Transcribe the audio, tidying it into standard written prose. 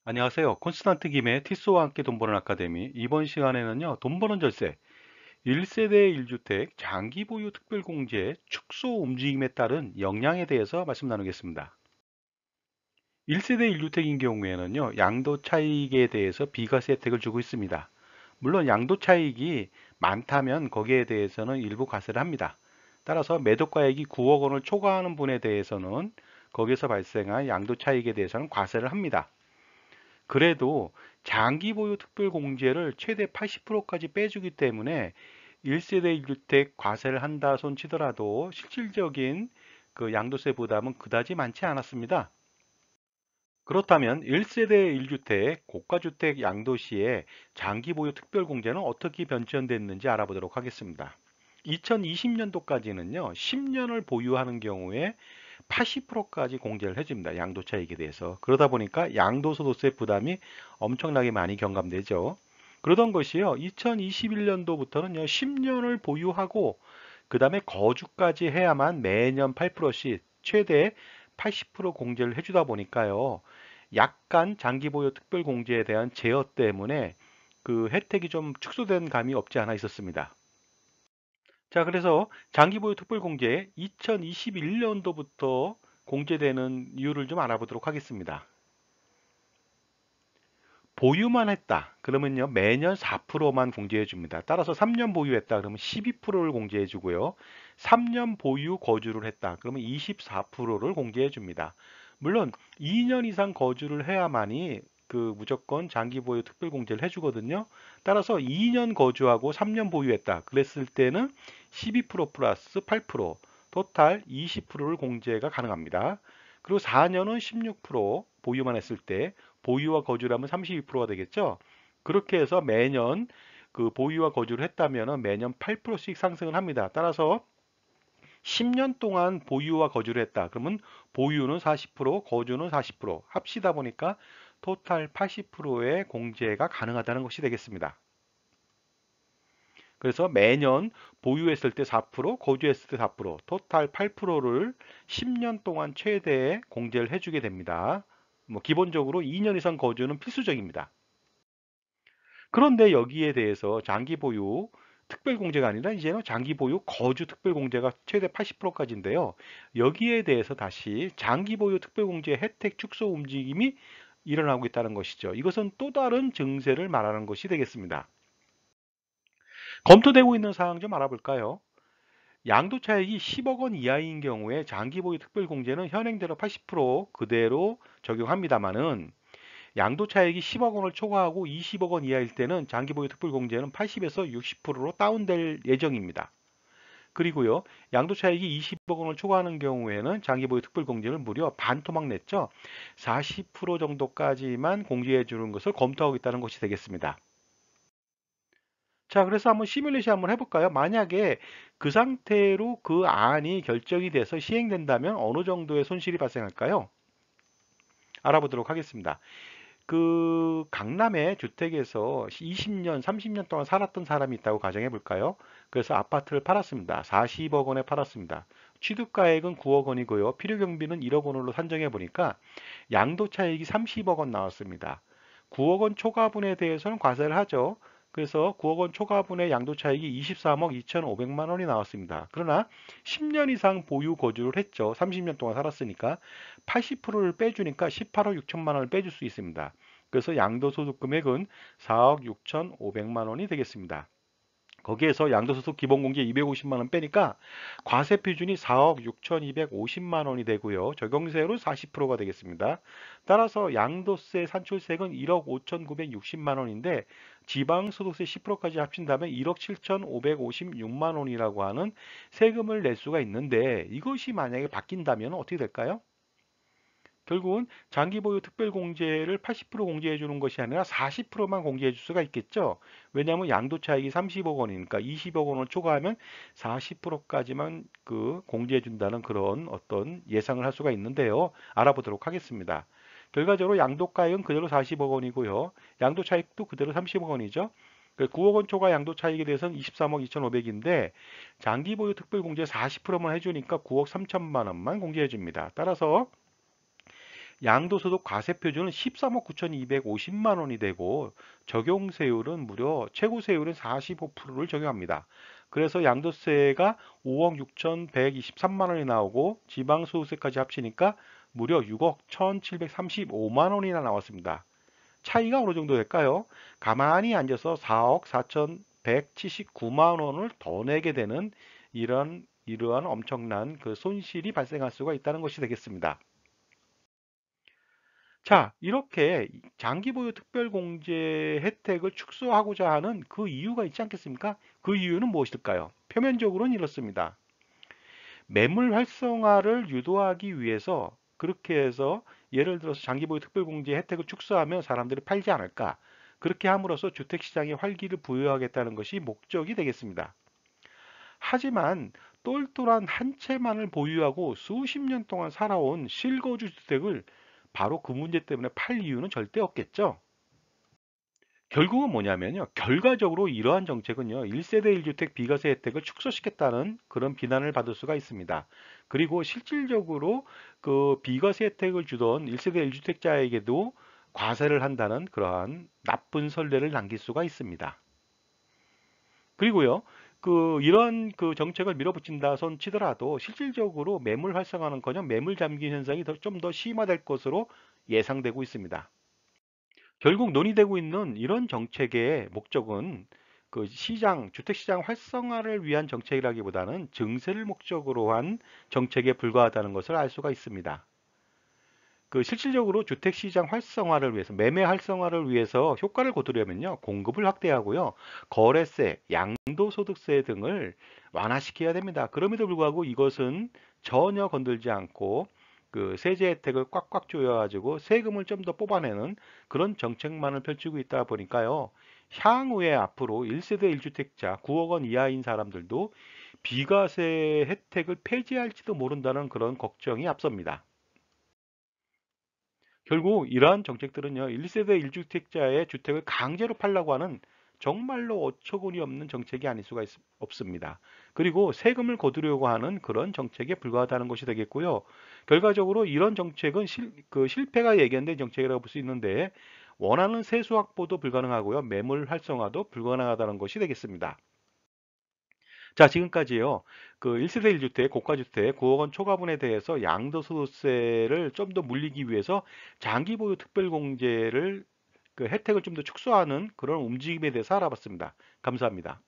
안녕하세요. 콘스탄트 김의 티쏘와 함께 돈 버는 아카데미. 이번 시간에는요, 돈 버는 절세, 1세대 1주택 장기 보유 특별공제 축소 움직임에 따른 영향에 대해서 말씀 나누겠습니다. 1세대 1주택인 경우에는요, 양도 차익에 대해서 비과세 혜택을 주고 있습니다. 물론 양도 차익이 많다면 거기에 대해서는 일부 과세를 합니다. 따라서 매도가액이 9억 원을 초과하는 분에 대해서는 거기서 발생한 양도 차익에 대해서는 과세를 합니다. 그래도 장기 보유 특별 공제를 최대 80%까지 빼주기 때문에 1세대 1주택 과세를 한다 손 치더라도 실질적인 그 양도세 부담은 그다지 많지 않았습니다. 그렇다면 1세대 1주택 고가주택 양도시에 장기 보유 특별 공제는 어떻게 변천됐는지 알아보도록 하겠습니다. 2020년도까지는요, 10년을 보유하는 경우에 80%까지 공제를 해줍니다. 양도차익에 대해서. 그러다 보니까 양도소득세 부담이 엄청나게 많이 경감되죠. 그러던 것이요, 2021년도부터는요, 10년을 보유하고 그 다음에 거주까지 해야만 매년 8%씩 최대 80% 공제를 해주다 보니까요, 약간 장기 보유 특별 공제에 대한 제어 때문에 그 혜택이 좀 축소된 감이 없지 않아 있었습니다. 자, 그래서 장기보유 특별공제 2021년도부터 공제되는 이유를 좀 알아보도록 하겠습니다. 보유만 했다. 그러면요, 매년 4%만 공제해 줍니다. 따라서 3년 보유했다. 그러면 12%를 공제해 주고요. 3년 보유 거주를 했다. 그러면 24%를 공제해 줍니다. 물론 2년 이상 거주를 해야만이 그 무조건 장기 보유 특별 공제를 해주거든요. 따라서 2년 거주하고 3년 보유했다. 그랬을 때는 12% 플러스 8% 토탈 20%를 공제가 가능합니다. 그리고 4년은 16% 보유만 했을 때 보유와 거주를 하면 32%가 되겠죠. 그렇게 해서 매년 그 보유와 거주를 했다면 매년 8%씩 상승을 합니다. 따라서 10년 동안 보유와 거주를 했다. 그러면 보유는 40%, 거주는 40% 합치다 보니까 토탈 80%의 공제가 가능하다는 것이 되겠습니다. 그래서 매년 보유했을 때 4%, 거주했을 때 4%, 토탈 8%를 10년 동안 최대 공제를 해주게 됩니다. 뭐 기본적으로 2년 이상 거주는 필수적입니다. 그런데 여기에 대해서 장기 보유 특별 공제가 아니라 이제는 장기 보유 거주 특별 공제가 최대 80%까지인데요. 여기에 대해서 다시 장기 보유 특별 공제 혜택 축소 움직임이 일어나고 있다는 것이죠. 이것은 또 다른 증세를 말하는 것이 되겠습니다. 검토되고 있는 사항 좀 알아볼까요? 양도 차익이 10억 원 이하인 경우에 장기 보유 특별 공제는 현행대로 80% 그대로 적용합니다만은 양도 차익이 10억 원을 초과하고 20억 원 이하일 때는 장기 보유 특별 공제는 80에서 60%로 다운될 예정입니다. 그리고요, 양도 차익이 20억 원을 초과하는 경우에는 장기 보유 특별 공제를 무려 반토막 냈죠. 40% 정도까지만 공제해 주는 것을 검토하고 있다는 것이 되겠습니다. 자, 그래서 한번 시뮬레이션 한번 해볼까요? 만약에 그 상태로 그 안이 결정이 돼서 시행된다면 어느 정도의 손실이 발생할까요? 알아보도록 하겠습니다. 그 강남의 주택에서 20년, 30년 동안 살았던 사람이 있다고 가정해 볼까요? 그래서 아파트를 팔았습니다. 40억 원에 팔았습니다. 취득가액은 9억 원이고요. 필요경비는 1억 원으로 산정해 보니까 양도차익이 30억 원 나왔습니다. 9억 원 초과분에 대해서는 과세를 하죠. 그래서 9억 원 초과분의 양도차익이 23억 2,500만 원이 나왔습니다. 그러나 10년 이상 보유 거주를 했죠. 30년 동안 살았으니까 80%를 빼주니까 18억 6천만 원을 빼줄 수 있습니다. 그래서 양도소득 금액은 4억 6,500만 원이 되겠습니다. 거기에서 양도소득 기본공제 250만 원 빼니까 과세 표준이 4억 6,250만 원이 되고요. 적용세율은 40%가 되겠습니다. 따라서 양도세 산출세액은 1억 5,960만 원인데 지방소득세 10%까지 합친다면 1억 7,556만 원이라고 하는 세금을 낼 수가 있는데 이것이 만약에 바뀐다면 어떻게 될까요? 결국은 장기 보유 특별 공제를 80% 공제해 주는 것이 아니라 40%만 공제해 줄 수가 있겠죠. 왜냐하면 양도 차익이 30억 원이니까 20억 원을 초과하면 40%까지만 그 공제해 준다는 그런 어떤 예상을 할 수가 있는데요. 알아보도록 하겠습니다. 결과적으로 양도가액은 그대로 40억 원이고요. 양도 차익도 그대로 30억 원이죠. 9억 원 초과 양도 차익에 대해서는 23억 2,500인데 장기 보유 특별 공제 40%만 해주니까 9억 3천만 원만 공제해 줍니다. 따라서 양도소득 과세표준은 13억 9,250만 원이 되고 적용세율은 무려 최고세율은 45%를 적용합니다. 그래서 양도세가 5억 6,123만 원이 나오고 지방소득세까지 합치니까 무려 6억 1,735만 원이나 나왔습니다. 차이가 어느 정도 될까요? 가만히 앉아서 4억 4,179만 원을 더 내게 되는 이러한 엄청난 그 손실이 발생할 수가 있다는 것이 되겠습니다. 자, 이렇게 장기 보유 특별공제 혜택을 축소하고자 하는 그 이유가 있지 않겠습니까? 그 이유는 무엇일까요? 표면적으로는 이렇습니다. 매물 활성화를 유도하기 위해서 그렇게 해서 예를 들어서 장기 보유 특별공제 혜택을 축소하면 사람들이 팔지 않을까? 그렇게 함으로써 주택시장에 활기를 부여하겠다는 것이 목적이 되겠습니다. 하지만 똘똘한 한 채만을 보유하고 수십 년 동안 살아온 실거주 주택을 바로 그 문제 때문에 팔 이유는 절대 없겠죠. 결국은 뭐냐면요. 결과적으로 이러한 정책은요. 1세대 1주택 비과세 혜택을 축소시켰다는 그런 비난을 받을 수가 있습니다. 그리고 실질적으로 그 비과세 혜택을 주던 1세대 1주택자에게도 과세를 한다는 그러한 나쁜 선례를 남길 수가 있습니다. 그리고요. 이런 그 정책을 밀어붙인다 손 치더라도 실질적으로 매물 활성화는커녕 매물 잠김 현상이 좀 더 심화될 것으로 예상되고 있습니다. 결국 논의되고 있는 이런 정책의 목적은 그 주택시장 활성화를 위한 정책이라기보다는 증세를 목적으로 한 정책에 불과하다는 것을 알 수가 있습니다. 실질적으로 주택시장 활성화를 위해서, 매매 활성화를 위해서 효과를 거두려면요, 공급을 확대하고요, 거래세, 양도소득세 등을 완화시켜야 됩니다. 그럼에도 불구하고 이것은 전혀 건들지 않고 세제 혜택을 꽉꽉 조여가지고 세금을 좀 더 뽑아내는 그런 정책만을 펼치고 있다 보니까요, 향후에 앞으로 1세대 1주택자 9억 원 이하인 사람들도 비과세 혜택을 폐지할지도 모른다는 그런 걱정이 앞섭니다. 결국 이러한 정책들은요, 1세대 1주택자의 주택을 강제로 팔라고 하는 정말로 어처구니 없는 정책이 아닐 수가 없습니다. 그리고 세금을 거두려고 하는 그런 정책에 불과하다는 것이 되겠고요. 결과적으로 이런 정책은 실패가 예견된 정책이라고 볼 수 있는데 원하는 세수 확보도 불가능하고요. 매물 활성화도 불가능하다는 것이 되겠습니다. 자, 지금까지요. 1세대 1주택, 고가주택 9억 원 초과분에 대해서 양도소득세를 좀 더 물리기 위해서 장기 보유 특별공제를 혜택을 좀 더 축소하는 그런 움직임에 대해서 알아봤습니다. 감사합니다.